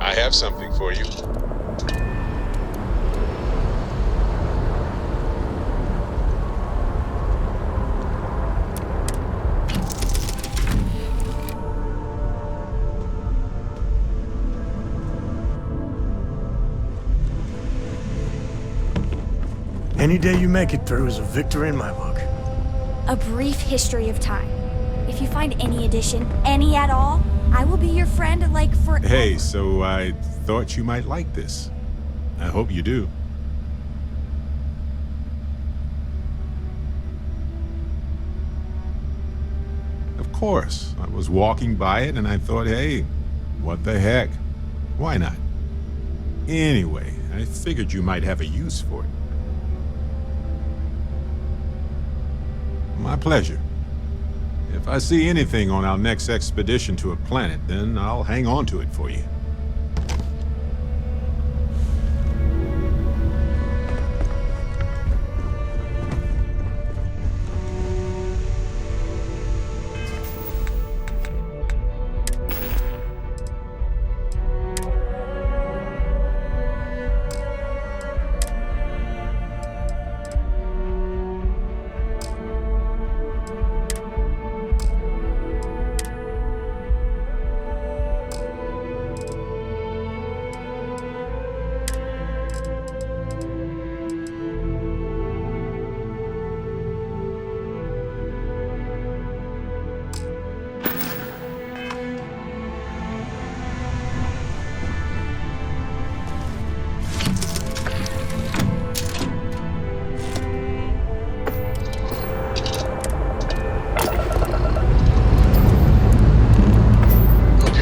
I have something for you. Any day you make it through is a victory in my book. A brief history of time. If you find any edition, any at all, I will be your friend like forever. Hey, so I thought you might like this. I hope you do. Of course, I was walking by it and I thought, hey, what the heck? Why not? Anyway, I figured you might have a use for it. My pleasure. If I see anything on our next expedition to a planet, then I'll hang on to it for you.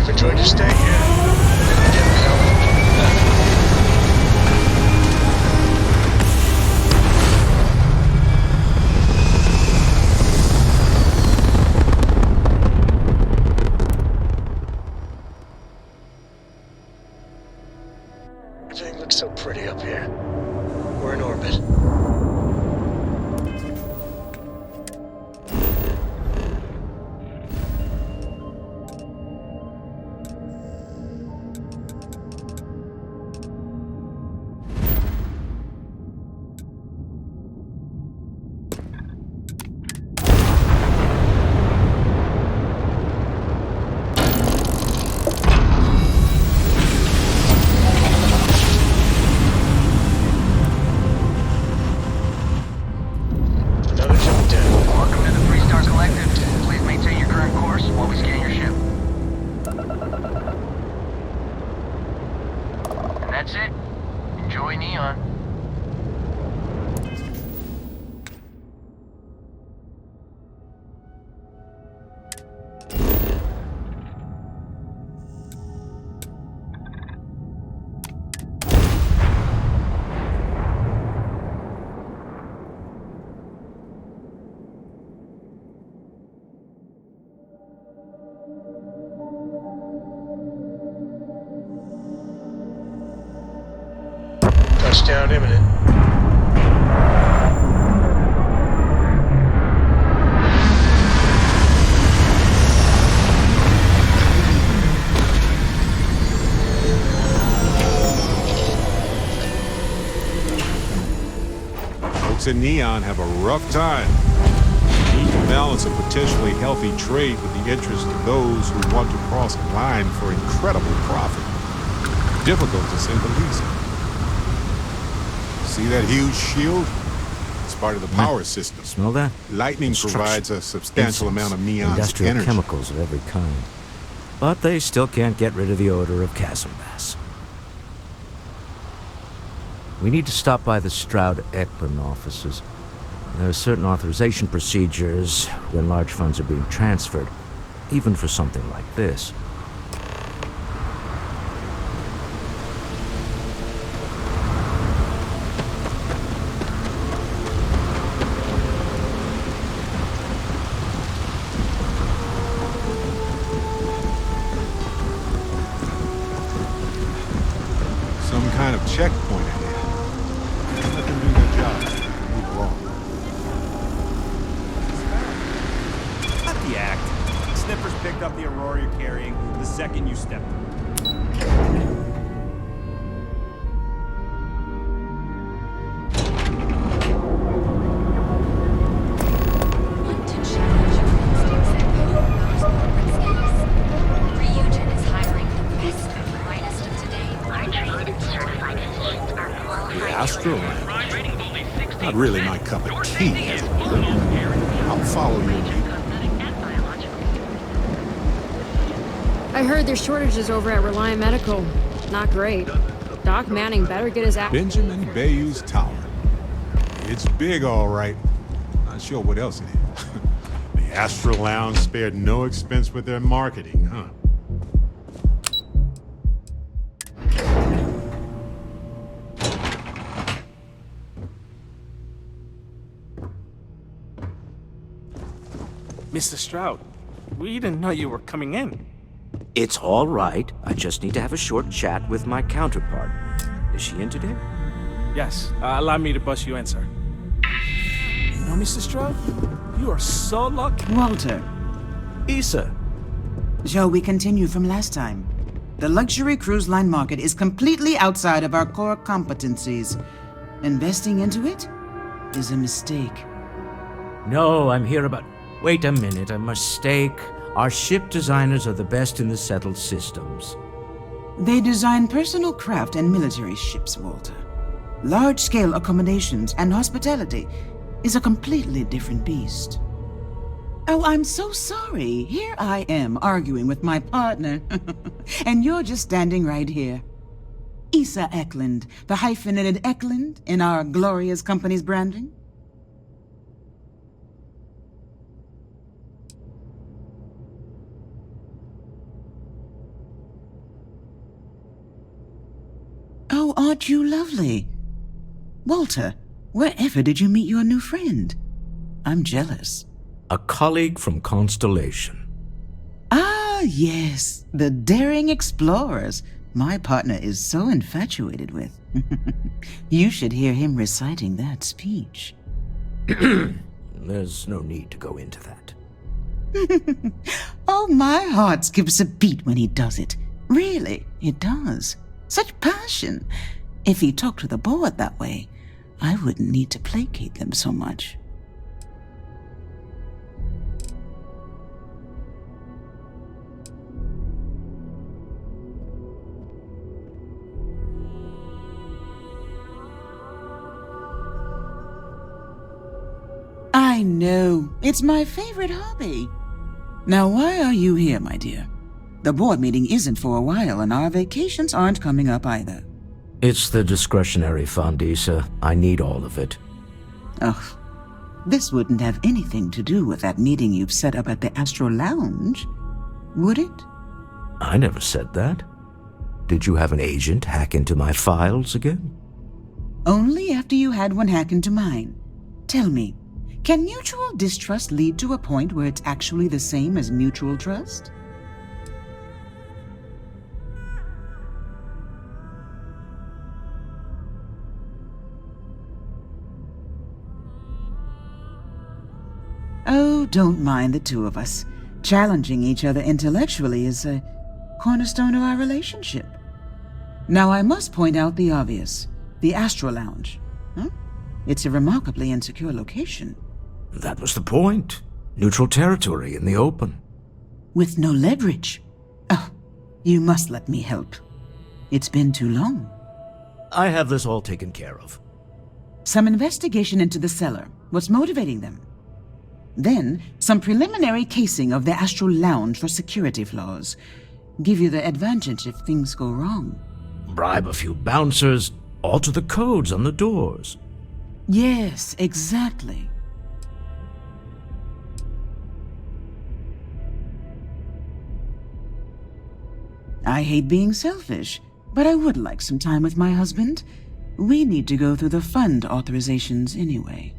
Enjoyed your stay here. Everything looks so pretty up here. We're in orbit. That's it. Enjoy Neon. Touchdown imminent. Folks in Neon have a rough time. They need to balance a potentially healthy trade with the interest of those who want to cross a line for incredible profit. Difficult to say the least. See that huge shield? It's part of the power system. Smell that? Lightning provides a substantial amount of Neon's industrial energy. chemicals of every kind. But they still can't get rid of the odor of chasm bass. We need to stop by the Stroud-Ekman offices. There are certain authorization procedures when large funds are being transferred, even for something like this. Some kind of checkpoint ahead. Let them do their job. Move along. Not the act. Sniffers picked up the Aurora you're carrying the second you stepped through. Astral Lounge. Not really my cup of tea, as it were. I'll follow your lead. I heard there's shortages over at Reliant Medical. Not great. Doc Manning better get his act. Benjamin Bayou's Tower. It's big, all right. Not sure what else it is. The Astral Lounge spared no expense with their marketing, huh? Mr. Stroud, we didn't know you were coming in. It's all right. I just need to have a short chat with my counterpart. Is she in today? Yes, allow me to bust you in, sir. You know, Mr. Stroud, you are so lucky. Walter, Issa. shall we continue from last time? The luxury cruise line market is completely outside of our core competencies. Investing into it is a mistake. No, I'm here about... Wait a minute, a mistake. Our ship designers are the best in the settled systems. They design personal craft and military ships, Walter. Large-scale accommodations and hospitality is a completely different beast. Oh, I'm so sorry. Here I am arguing with my partner, and you're just standing right here. Issa Eklund, the hyphenated Eklund in our glorious company's branding. Oh, aren't you lovely? Walter, wherever did you meet your new friend? I'm jealous. A colleague from Constellation. Ah, yes, the daring explorers my partner is so infatuated with. You should hear him reciting that speech. There's no need to go into that. Oh, my heart skips a beat when he does it. Really, it does. Such passion. If he talked to the board that way, I wouldn't need to placate them so much. I know. It's my favorite hobby. Now, why are you here, my dear? The board meeting isn't for a while, and our vacations aren't coming up either. It's the discretionary fund, Issa. I need all of it. Ugh. This wouldn't have anything to do with that meeting you've set up at the Astro Lounge, would it? I never said that. Did you have an agent hack into my files again? Only after you had one hack into mine. Tell me, can mutual distrust lead to a point where it's actually the same as mutual trust? Oh, don't mind the two of us. Challenging each other intellectually is a cornerstone of our relationship. Now, I must point out the obvious. The Astro Lounge. Huh? It's a remarkably insecure location. That was the point. Neutral territory in the open. With no leverage. Oh, you must let me help. It's been too long. I have this all taken care of. Some investigation into the seller. What's motivating them? Then, some preliminary casing of the Astral Lounge for security flaws. Give you the advantage if things go wrong. Bribe a few bouncers, alter the codes on the doors. Yes, exactly. I hate being selfish, but I would like some time with my husband. We need to go through the fund authorizations anyway.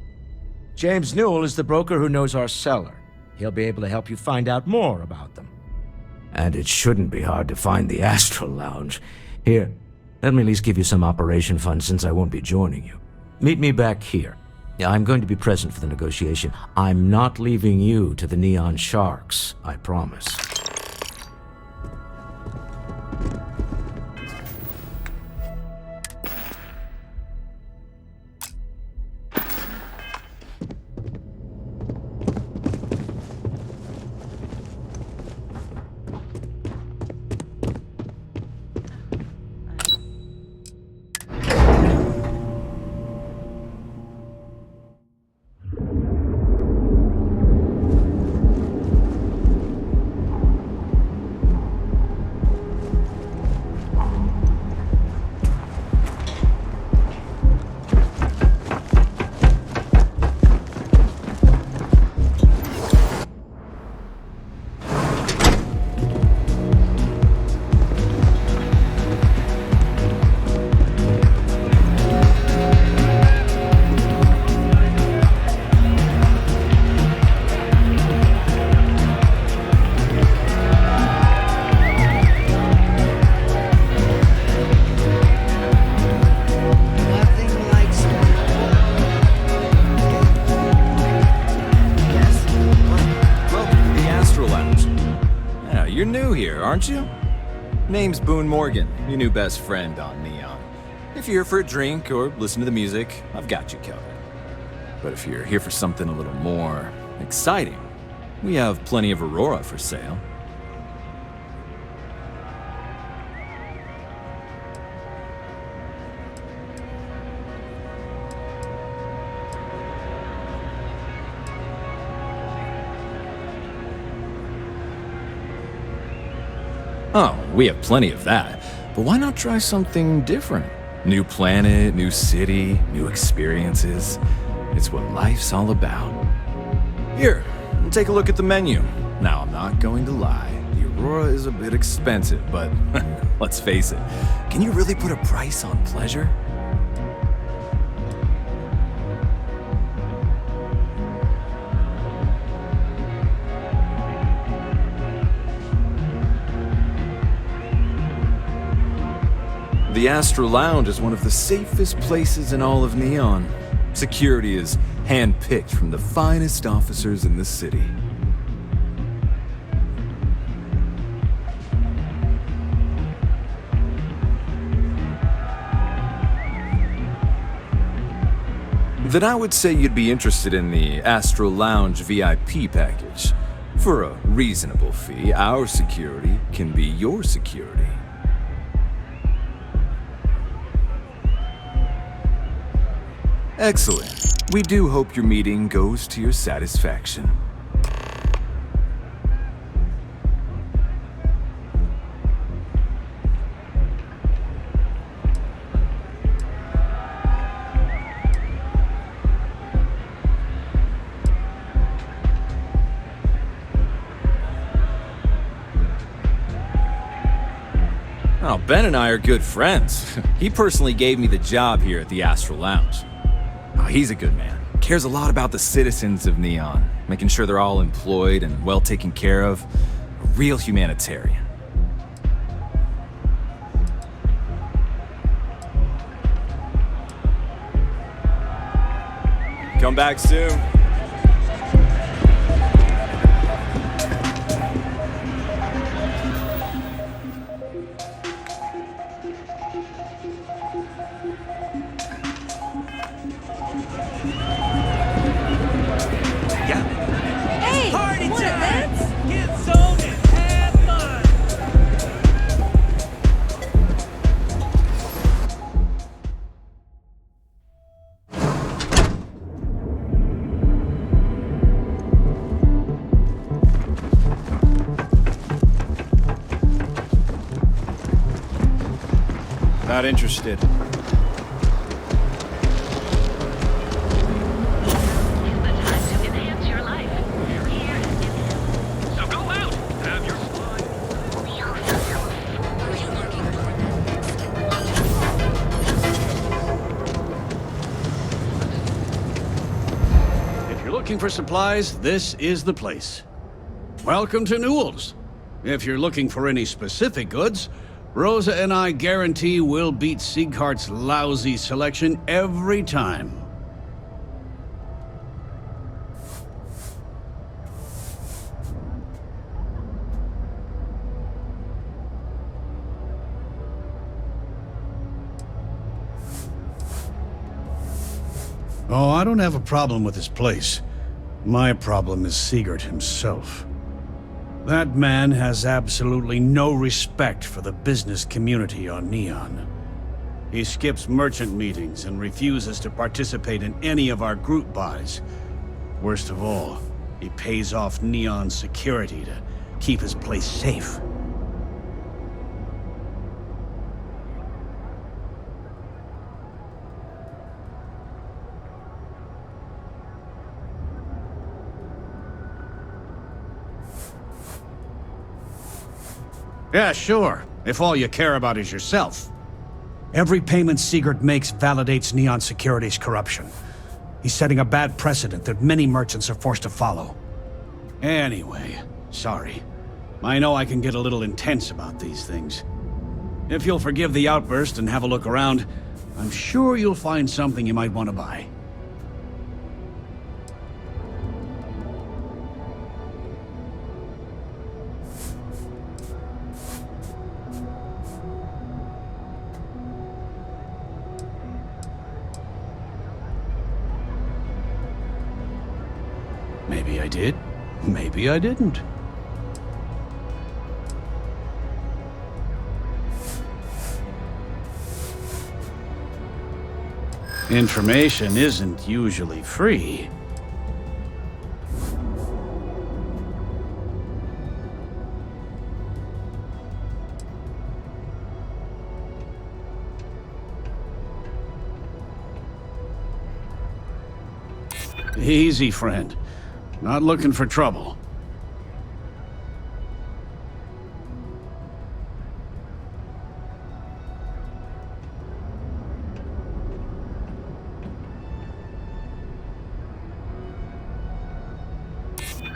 James Newell is the broker who knows our seller. He'll be able to help you find out more about them. And it shouldn't be hard to find the Astral Lounge. Here, let me at least give you some operation funds since I won't be joining you. Meet me back here. I'm going to be present for the negotiation. I'm not leaving you to the Neon Sharks, I promise. aren't you? Name's Boone Morgan, your new best friend on Neon. If you're here for a drink or listen to the music, I've got you covered. But if you're here for something a little more exciting, we have plenty of Aurora for sale. Oh, we have plenty of that. But why not try something different? New planet, new city, new experiences. It's what life's all about. Here, take a look at the menu. Now, I'm not going to lie. The Aurora is a bit expensive, but let's face it. Can you really put a price on pleasure? The Astra Lounge is one of the safest places in all of Neon. Security is hand-picked from the finest officers in the city. Then I would say you'd be interested in the Astra Lounge VIP package. For a reasonable fee, our security can be your security. Excellent. We do hope your meeting goes to your satisfaction. Oh, Ben and I are good friends. He personally gave me the job here at the Astra Lounge. Oh, he's a good man. Cares a lot about the citizens of Neon, making sure they're all employed and well taken care of. A real humanitarian. Come back soon. Not interested. If you're looking for supplies, this is the place. Welcome to Newell's. If you're looking for any specific goods, Rosa and I guarantee we'll beat Sieghart's lousy selection every time. Oh, I don't have a problem with this place. My problem is Siegert himself. That man has absolutely no respect for the business community on Neon. He skips merchant meetings and refuses to participate in any of our group buys. Worst of all, he pays off Neon's security to keep his place safe. Yeah, sure, if all you care about is yourself. Every payment Siegert makes validates Neon Security's corruption. He's setting a bad precedent that many merchants are forced to follow. Anyway, sorry. I know I can get a little intense about these things. If you'll forgive the outburst and have a look around, I'm sure you'll find something you might want to buy. Maybe I did. Maybe I didn't. Information isn't usually free. Easy, friend. Not looking for trouble.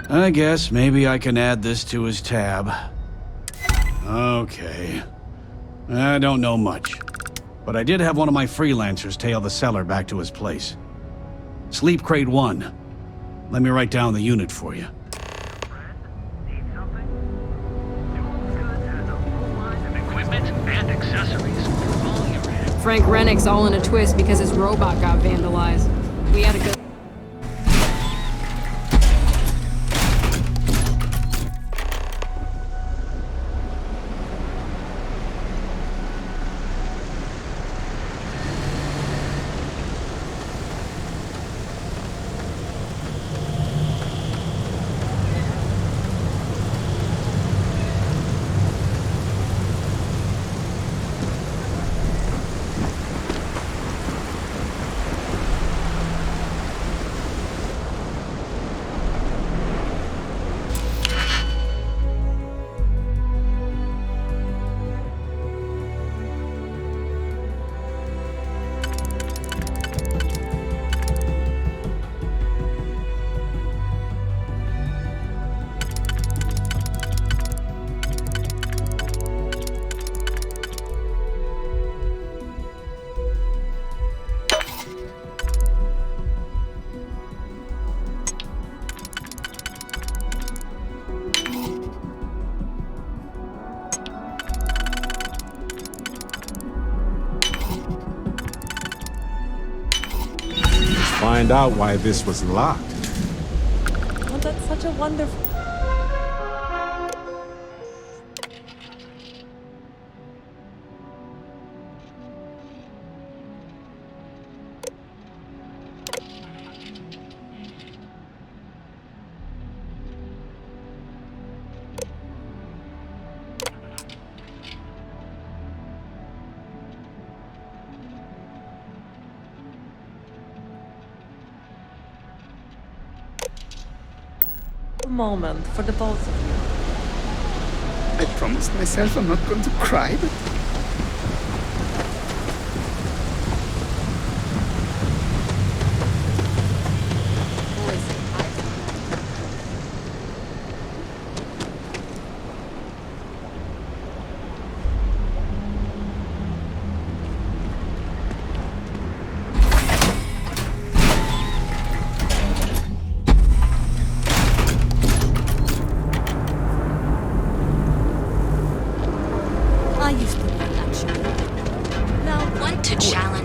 I guess maybe I can add this to his tab. Okay. I don't know much, but I did have one of my freelancers tail the seller back to his place. Sleep Crate 1. Let me write down the unit for you. Frank Rennick's all in a twist because his robot got vandalized. We had to go. Find out why this was locked. Oh, that's such a wonderful... moment for the both of you. I promised myself I'm not going to cry, but...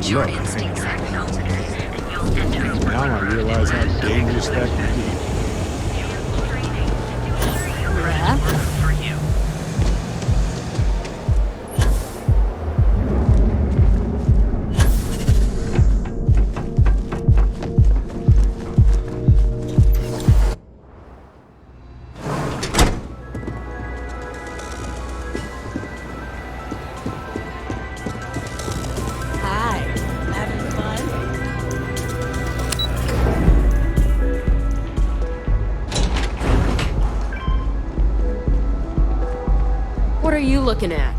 Your instincts now I realize how dangerous that can be. What are you looking at?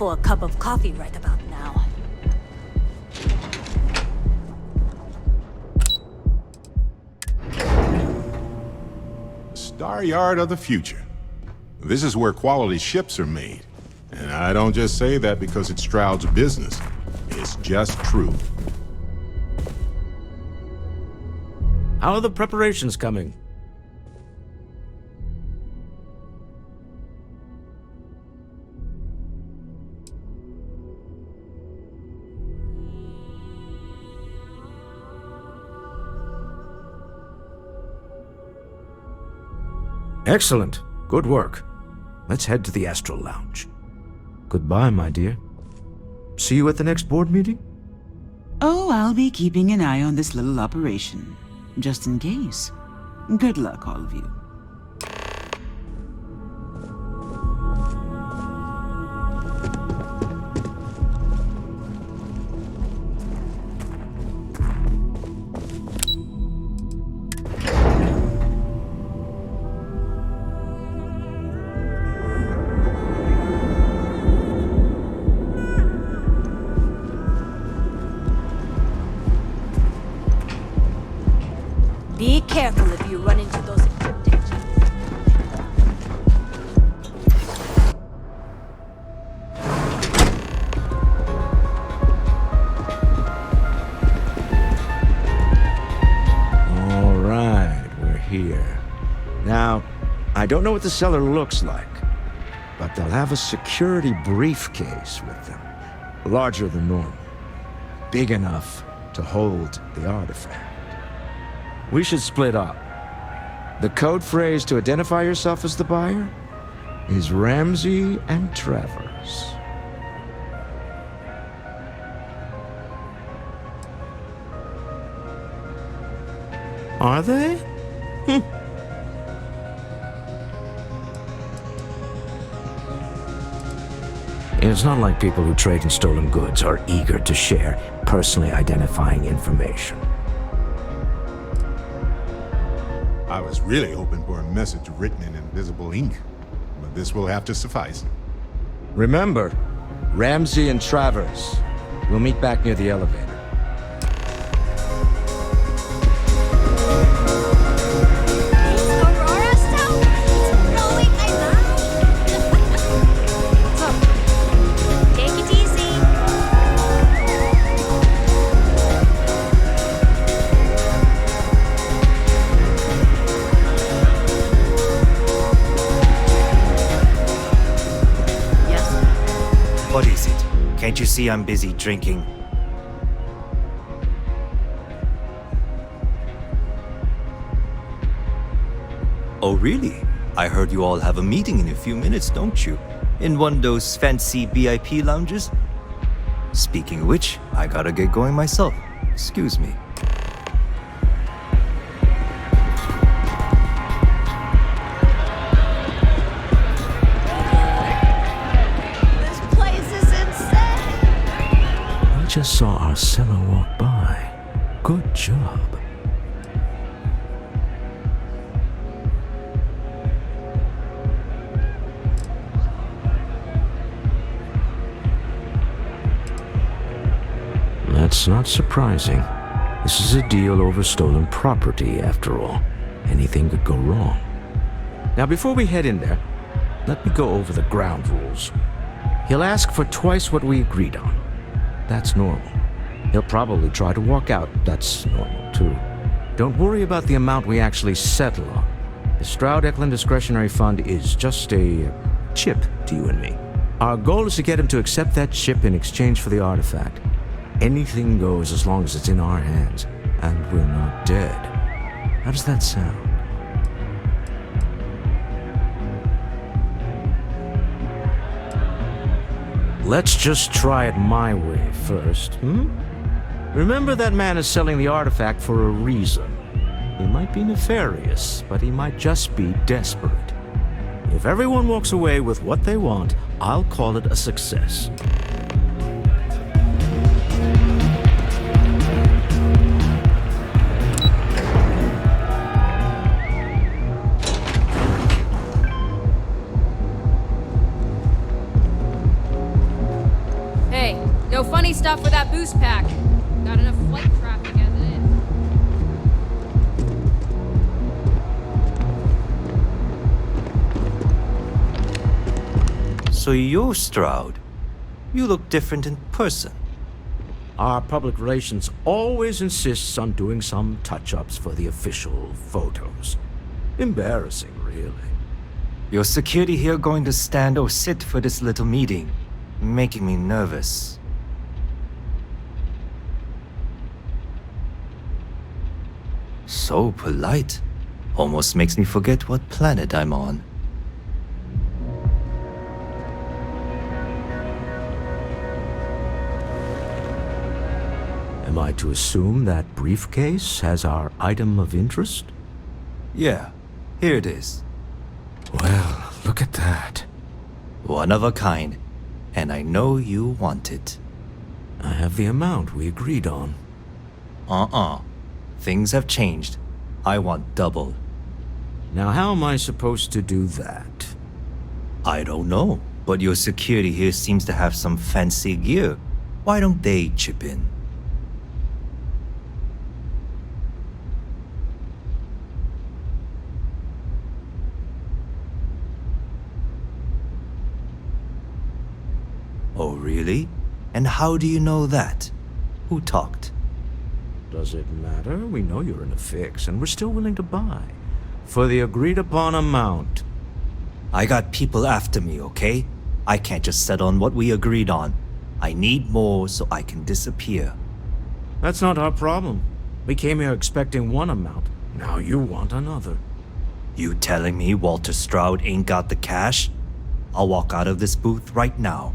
for a cup of coffee right about now. Star Yard of the future. This is where quality ships are made. And I don't just say that because it's Stroud's business. It's just true. How are the preparations coming? Excellent. Good work. Let's head to the Astral Lounge. Goodbye, my dear. See you at the next board meeting? Oh, I'll be keeping an eye on this little operation, just in case. Good luck, all of you. Be careful if you run into those encrypted jets. All right, we're here. Now, I don't know what the cellar looks like, but they'll have a security briefcase with them. Larger than normal. Big enough to hold the artifact. We should split up. The code phrase to identify yourself as the buyer is Ramsey and Travers. Are they? It's not like people who trade in stolen goods are eager to share personally identifying information. I was really hoping for a message written in invisible ink, but this will have to suffice. Remember, Ramsey and Travers. We'll meet back near the elevator. Aurora stuff? It's growing, I know. Take it easy. What is it? Can't you see I'm busy drinking? Oh, really? I heard you all have a meeting in a few minutes, don't you? In one of those fancy VIP lounges? Speaking of which, I gotta get going myself. Excuse me. Just saw our cellar walk by. Good job. That's not surprising. This is a deal over stolen property, after all. Anything could go wrong. Now, before we head in there, let me go over the ground rules. He'll ask for twice what we agreed on. That's normal. He'll probably try to walk out. That's normal, too. Don't worry about the amount we actually settle on. The Stroud-Eklund Discretionary Fund is just a chip to you and me. Our goal is to get him to accept that chip in exchange for the artifact. Anything goes as long as it's in our hands, and we're not dead. How does that sound? Let's just try it my way first, Remember, that man is selling the artifact for a reason. He might be nefarious, but he might just be desperate. If everyone walks away with what they want, I'll call it a success. funny stuff with that boost pack. Got enough flight traffic as it is. So you're Stroud. You look different in person. Our public relations always insists on doing some touch-ups for the official photos. Embarrassing, really. Your security here going to stand or sit for this little meeting, making me nervous. So polite. Almost makes me forget what planet I'm on. Am I to assume that briefcase has our item of interest? Yeah, here it is. Well, look at that. One of a kind, and I know you want it. I have the amount we agreed on. Things have changed. I want double. Now, how am I supposed to do that? I don't know, but your security here seems to have some fancy gear. Why don't they chip in? Oh, really? And how do you know that? Who talked? Does it matter? We know you're in a fix, and we're still willing to buy. For the agreed-upon amount. I got people after me, okay? I can't just settle on what we agreed on. I need more so I can disappear. That's not our problem. We came here expecting one amount. Now you want another. You telling me Walter Stroud ain't got the cash? I'll walk out of this booth right now.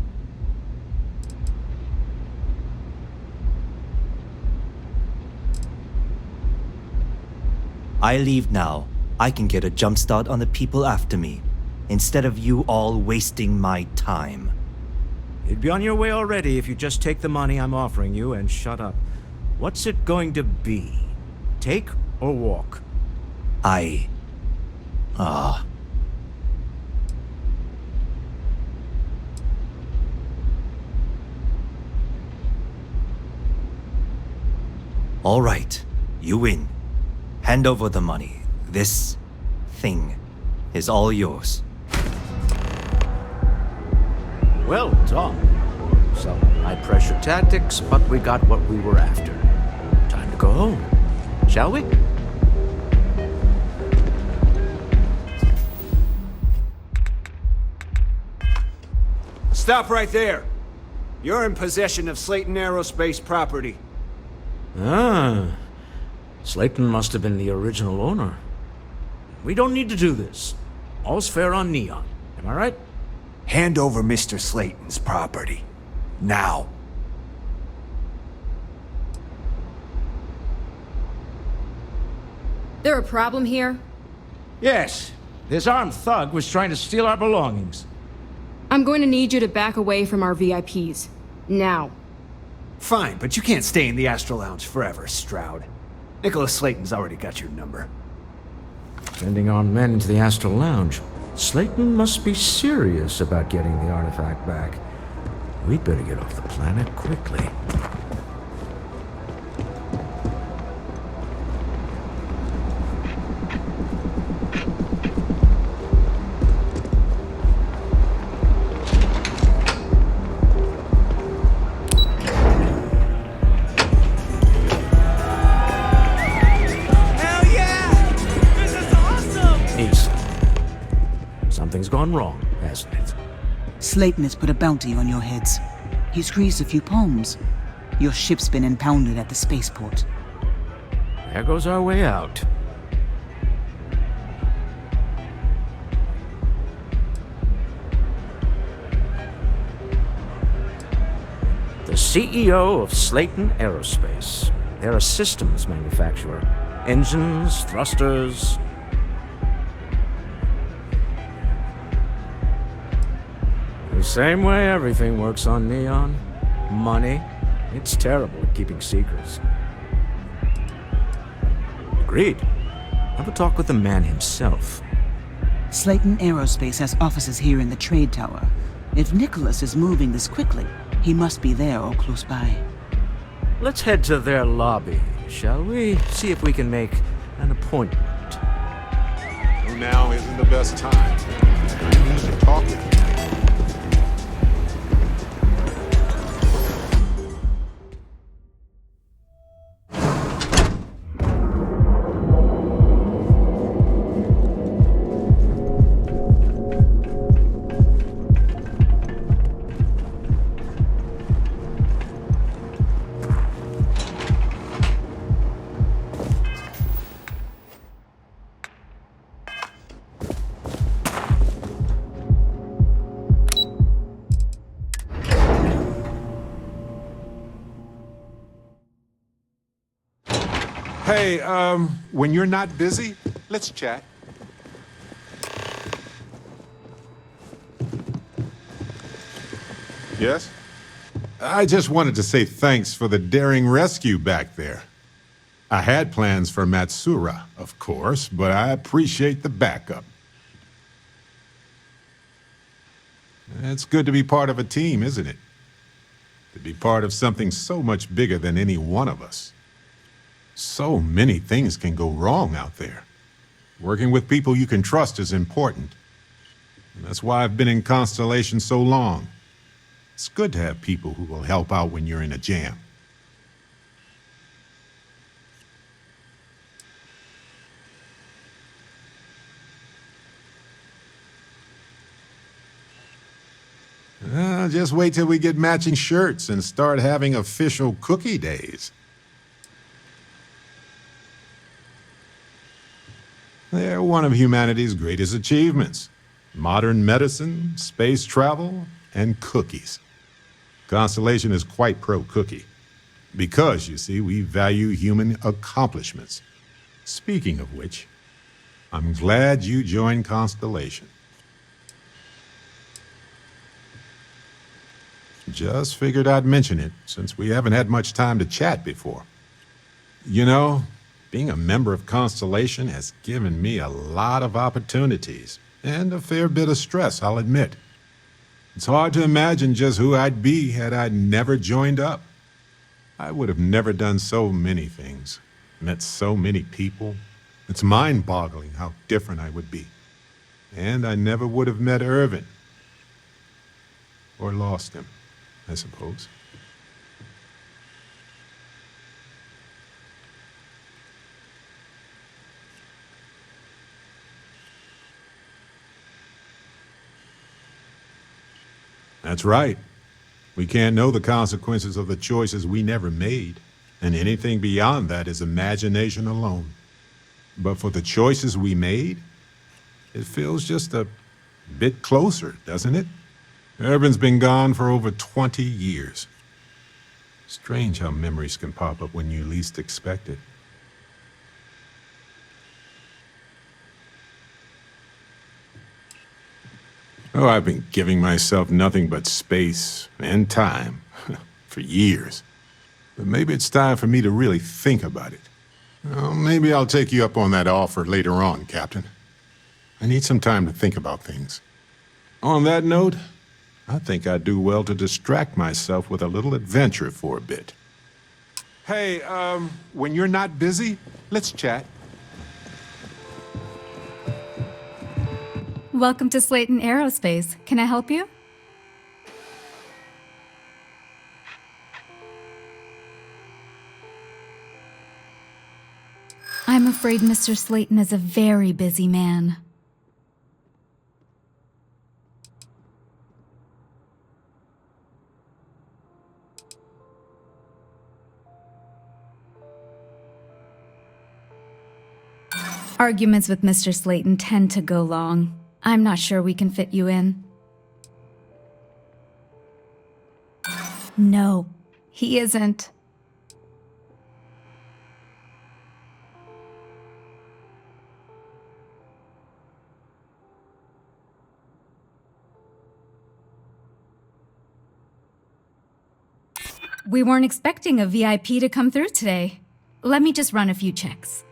I leave now. I can get a jump start on the people after me, instead of you all wasting my time. You'd be on your way already if you just take the money I'm offering you and shut up. What's it going to be? Take or walk? All right, you win. Hand over the money. This thing is all yours. Well done. Some high-pressure tactics, but we got what we were after. Time to go home, shall we? Stop right there. You're in possession of Slayton Aerospace property. Ah. Slayton must have been the original owner. We don't need to do this. All's fair on Neon. Am I right? Hand over Mr. Slayton's property. Now. There a problem here? Yes. This armed thug was trying to steal our belongings. I'm going to need you to back away from our VIPs. Now. Fine, but you can't stay in the Astral Lounge forever, Stroud. Nicholas Slayton's already got your number. Sending armed men into the Astral Lounge. Slayton must be serious about getting the artifact back. We'd better get off the planet quickly. Something's gone wrong, hasn't it? Slayton has put a bounty on your heads. He's greased a few palms. Your ship's been impounded at the spaceport. There goes our way out. The CEO of Slayton Aerospace. They're a systems manufacturer. Engines, thrusters. The same way everything works on Neon. Money. It's terrible at keeping secrets. Agreed. Have a talk with the man himself. Slayton Aerospace has offices here in the trade tower. If Nicholas is moving this quickly, He must be there or close by. Let's head to their lobby, shall we? See if we can make an appointment. Now isn't the best time. I need to talk with you. Hey, when you're not busy, let's chat. Yes? I just wanted to say thanks for the daring rescue back there. I had plans for Matsura, of course, but I appreciate the backup. It's good to be part of a team, isn't it? To be part of something so much bigger than any one of us. So many things can go wrong out there. Working with people you can trust is important. And that's why I've been in Constellation so long. It's good to have people who will help out when you're in a jam. Just wait till we get matching shirts and start having official cookie days. They're one of humanity's greatest achievements. Modern medicine, space travel, and cookies. Constellation is quite pro-cookie. Because, you see, we value human accomplishments. Speaking of which, I'm glad you joined Constellation. Just figured I'd mention it, since we haven't had much time to chat before. You know, being a member of Constellation has given me a lot of opportunities, and a fair bit of stress, I'll admit. It's hard to imagine just who I'd be had I never joined up. I would have never done so many things, met so many people. It's mind-boggling how different I would be. And I never would have met Irvin. Or lost him, I suppose. That's right. We can't know the consequences of the choices we never made, and anything beyond that is imagination alone. But for the choices we made, it feels just a bit closer, doesn't it? Irvin's been gone for over 20 years. Strange how memories can pop up when you least expect it. Oh, I've been giving myself nothing but space and time for years. But maybe it's time for me to really think about it. Well, maybe I'll take you up on that offer later on, Captain. I need some time to think about things. On that note, I think I'd do well to distract myself with a little adventure for a bit. Hey, when you're not busy, let's chat. Welcome to Slayton Aerospace. Can I help you? I'm afraid Mr. Slayton is a very busy man. Arguments with Mr. Slayton tend to go long. I'm not sure we can fit you in. No, he isn't. We weren't expecting a VIP to come through today. Let me just run a few checks.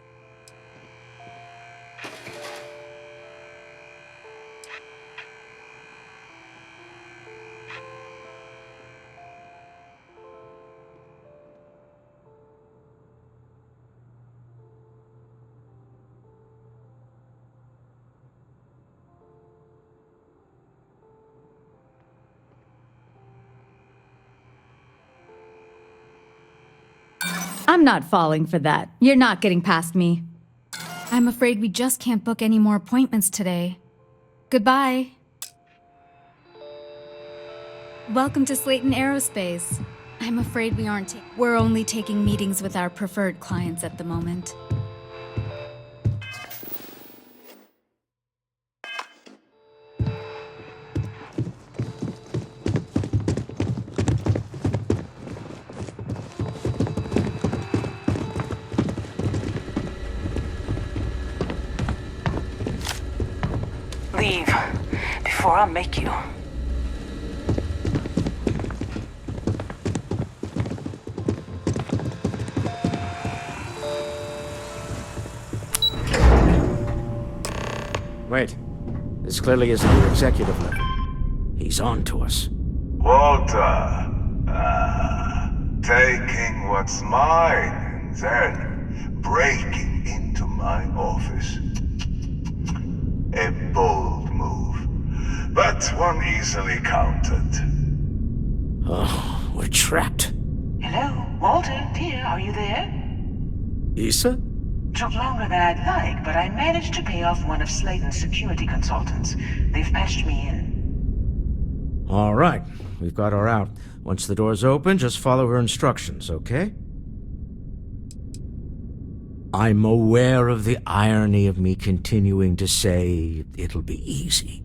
I'm not falling for that. You're not getting past me. I'm afraid we just can't book any more appointments today. Goodbye. Welcome to Slayton Aerospace. I'm afraid we're only taking meetings with our preferred clients at the moment. Leave before I make you. Wait. This clearly isn't your executive level. He's on to us. Walter. Taking what's mine and then breaking into my office. A bold move, but one easily countered. Oh, we're trapped. Hello, Walter, dear, are you there? Issa? Took longer than I'd like, but I managed to pay off one of Slayton's security consultants. They've patched me in. All right, we've got her out. Once the door's open, just follow her instructions, okay? I'm aware of the irony of me continuing to say it'll be easy.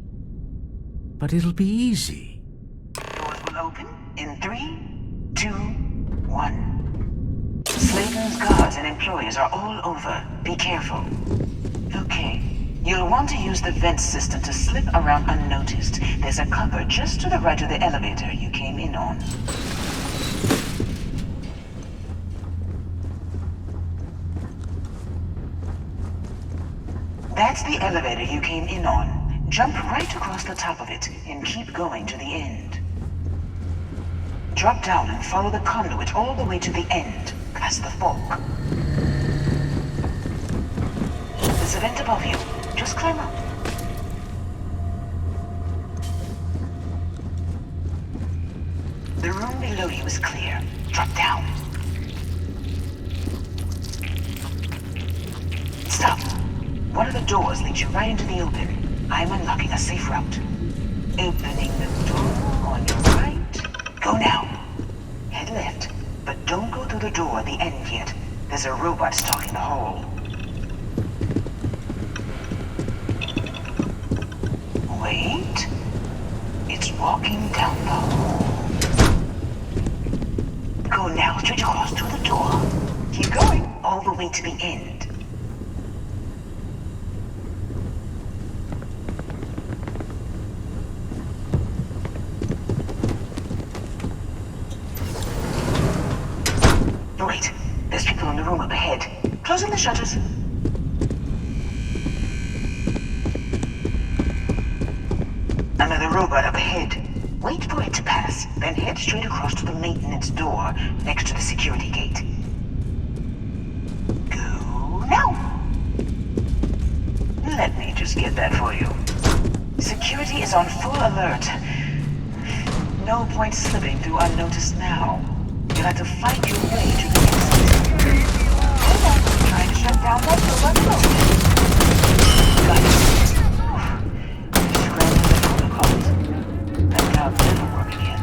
But it'll be easy. Doors will open in 3, 2, 1. Slayton's guards and employees are all over. Be careful. Okay. You'll want to use the vent system to slip around unnoticed. There's a cupboard just to the right of the elevator you came in on. That's the elevator you came in on. Jump right across the top of it and keep going to the end. Drop down and follow the conduit all the way to the end, past the fork. There's a vent above you. Just climb up. The room below you is clear. Drop down. Stop. One of the doors leads you right into the open. I'm unlocking a safe route. Opening the door on your right. Go now. Head left, but don't go through the door at the end yet. There's a robot stalking the hall. Wait. It's walking down the hall. Go now, straight across to the door. Keep going, all the way to the end. Wait, there's people in the room up ahead. Closing the shutters. Another robot up ahead. Wait for it to pass, then head straight across to the maintenance door next to the security gate. Go now! Let me just get that for you. Security is on full alert. No point slipping through unnoticed now. You'll have to fight your way to the exit. Hold on, trying to shut down that robot close. Got it. Scrambling the protocols. That cloud's never work again.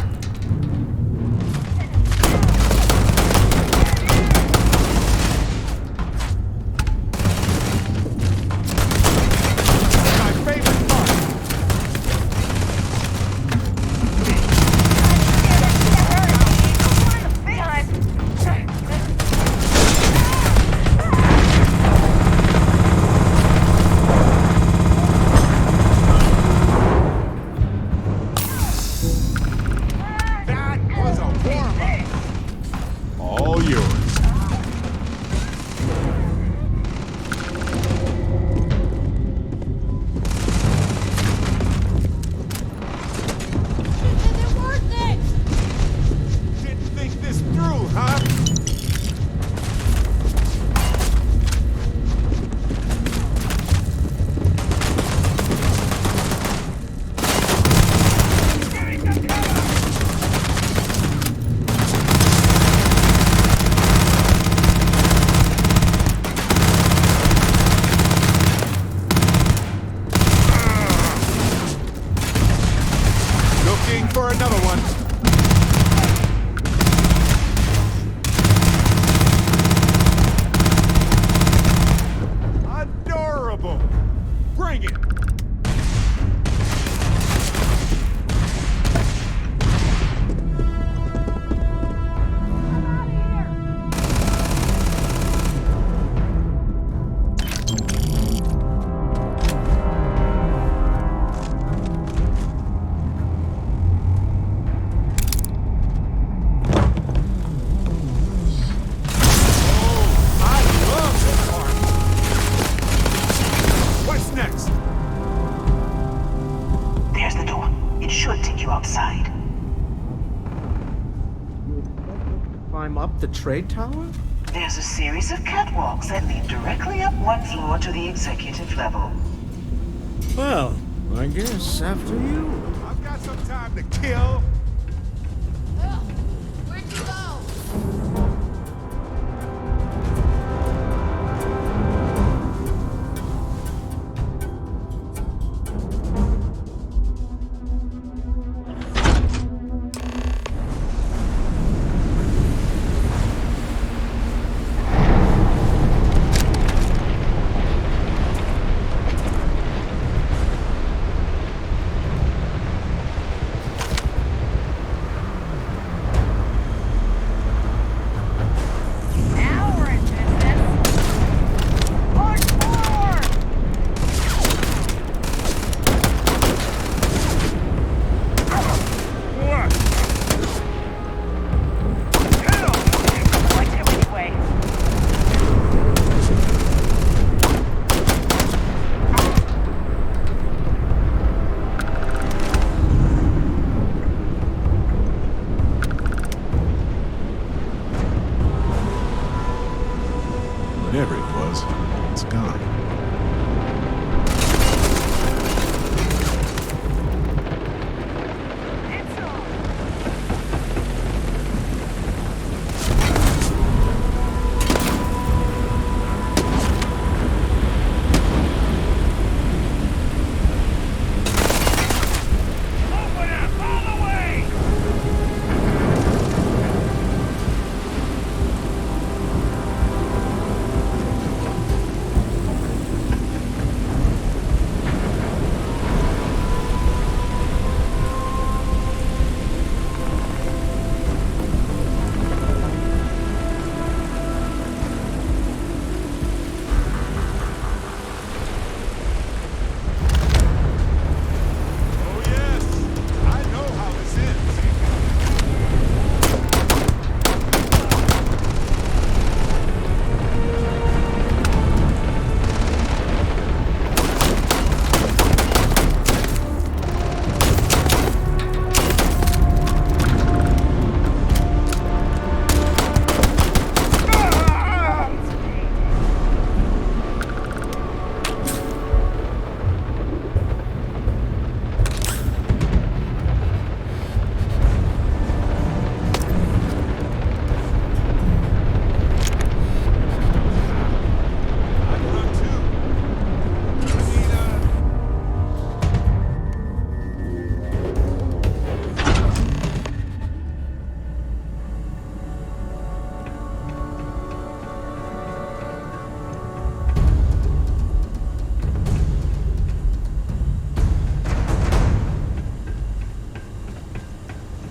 for another one. Adorable. Bring it. Climb up the trade tower? There's a series of catwalks that lead directly up one floor to the executive level. Well, I guess after you. I've got some time to kill. Where'd you go? Whatever it was, it's gone.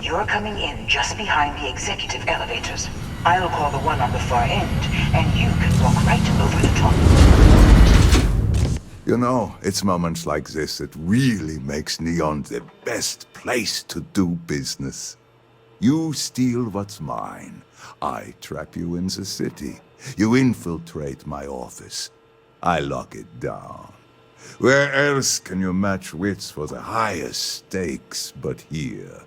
You're coming in just behind the executive elevators. I'll call the one on the far end, and you can walk right over the top. You know, it's moments like this that really makes Neon the best place to do business. You steal what's mine. I trap you in the city. You infiltrate my office. I lock it down. Where else can you match wits for the highest stakes but here?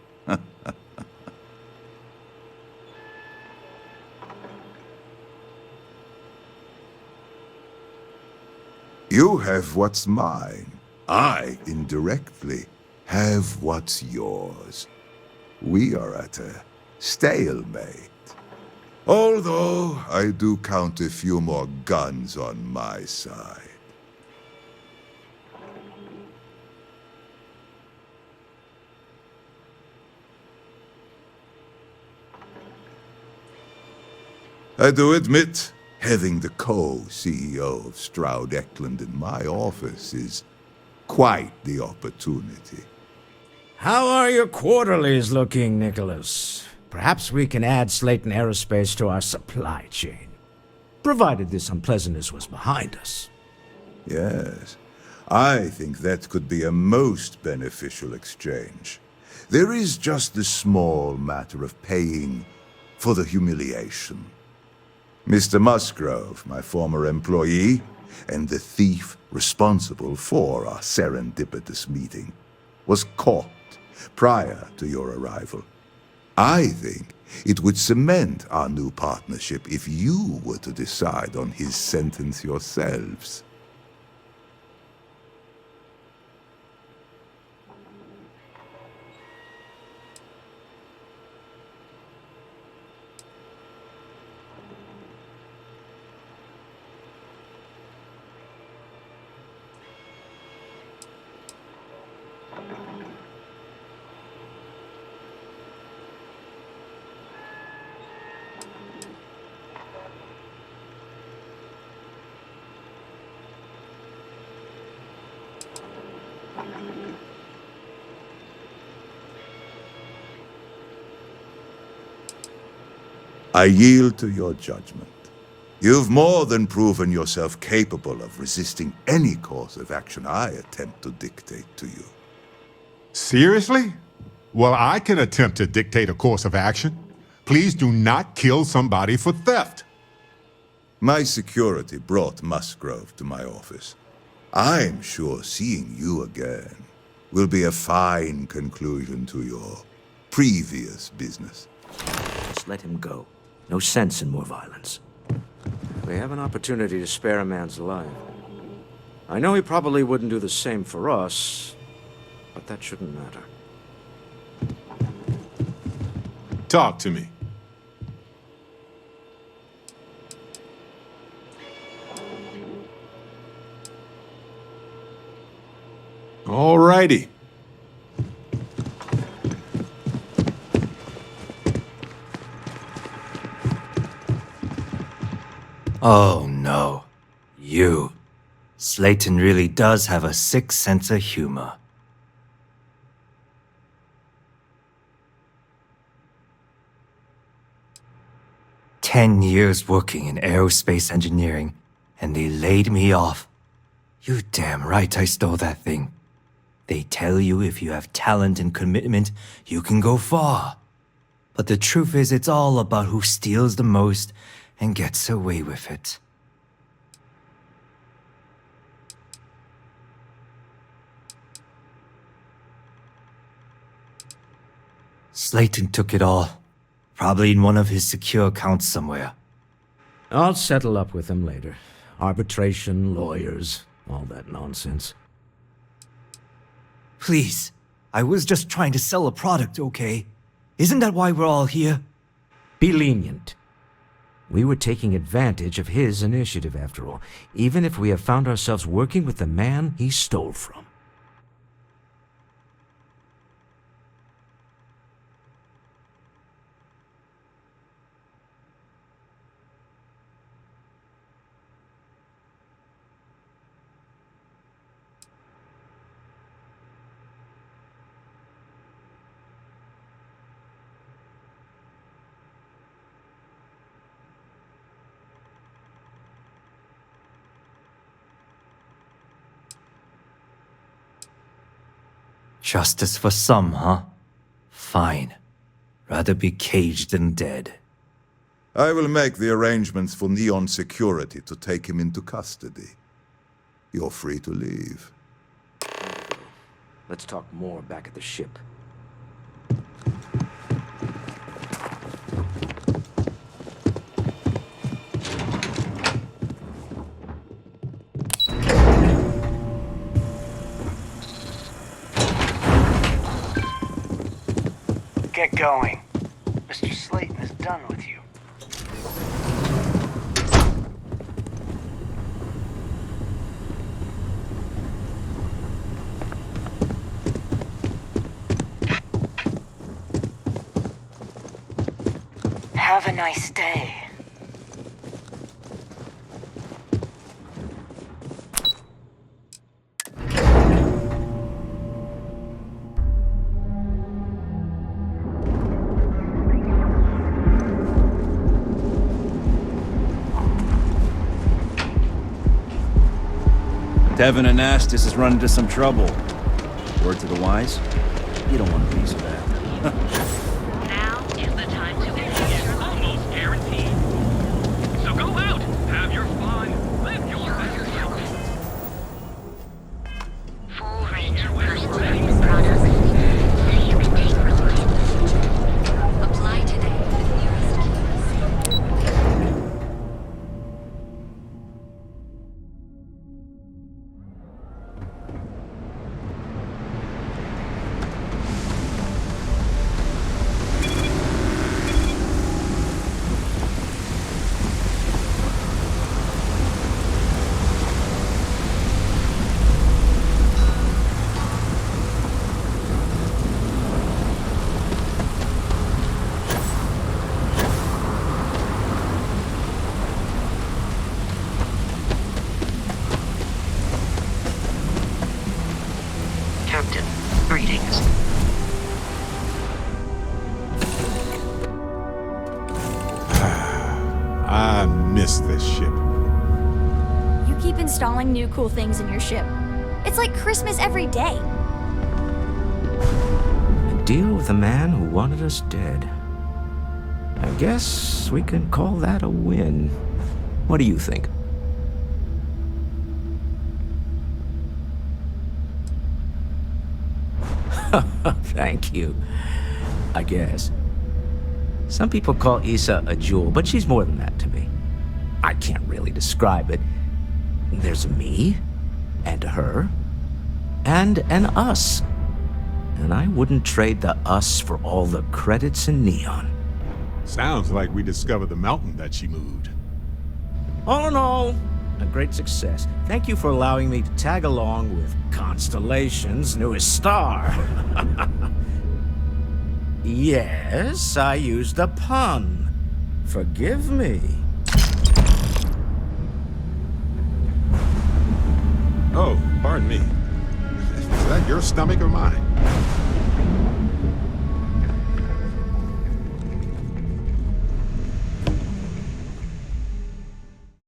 You have what's mine. I, indirectly, have what's yours. We are at a stalemate. Although, I do count a few more guns on my side. I do admit, having the co-CEO of Stroud Eklund in my office is quite the opportunity. How are your quarterlies looking, Nicholas? Perhaps we can add Slayton Aerospace to our supply chain, provided this unpleasantness was behind us. Yes, I think that could be a most beneficial exchange. There is just the small matter of paying for the humiliation. Mr. Musgrove, my former employee, and the thief responsible for our serendipitous meeting, was caught prior to your arrival. I think it would cement our new partnership if you were to decide on his sentence yourselves. I yield to your judgment. You've more than proven yourself capable of resisting any course of action I attempt to dictate to you. Seriously? Well, I can attempt to dictate a course of action. Please do not kill somebody for theft. My security brought Musgrove to my office. I'm sure seeing you again will be a fine conclusion to your previous business. Just let him go. No sense in more violence. We have an opportunity to spare a man's life. I know he probably wouldn't do the same for us, but that shouldn't matter. Talk to me. All righty. Oh no. You. Slayton really does have a sick sense of humor. "10 years working in aerospace engineering, and they laid me off. You damn right I stole that thing. They tell you if you have talent and commitment, you can go far. But the truth is, it's all about who steals the most and gets away with it." Slayton took it all. Probably in one of his secure accounts somewhere. I'll settle up with him later. Arbitration, lawyers, all that nonsense. Please, I was just trying to sell a product, okay? Isn't that why we're all here? Be lenient. We were taking advantage of his initiative, after all, even if we have found ourselves working with the man he stole from. Justice for some, huh? Fine. Rather be caged than dead. I will make the arrangements for Neon Security to take him into custody. You're free to leave. Let's talk more back at the ship. Get going. Mr. Slayton is done with you. Have a nice day. Devin and Astis has run into some trouble. Word to the wise? You don't want a piece of that. Now is the time to engage. Almost guaranteed. So go out, have your fun, live your best life. Full range of personal products. So you can take responsibility. Apply today at the nearest kiosk. Captain, greetings. I miss this ship. You keep installing new cool things in your ship. It's like Christmas every day. A deal with a man who wanted us dead. I guess we can call that a win. What do you think? Thank you. I guess. Some people call Issa a jewel, but she's more than that to me. I can't really describe it. There's a me, and a her, and an us. And I wouldn't trade the us for all the credits in Neon. Sounds like we discovered the mountain that she moved. All in all, a great success. Thank you for allowing me to tag along with Constellation's newest star. Yes, I used a pun. Forgive me. Oh, pardon me. Is that your stomach or mine?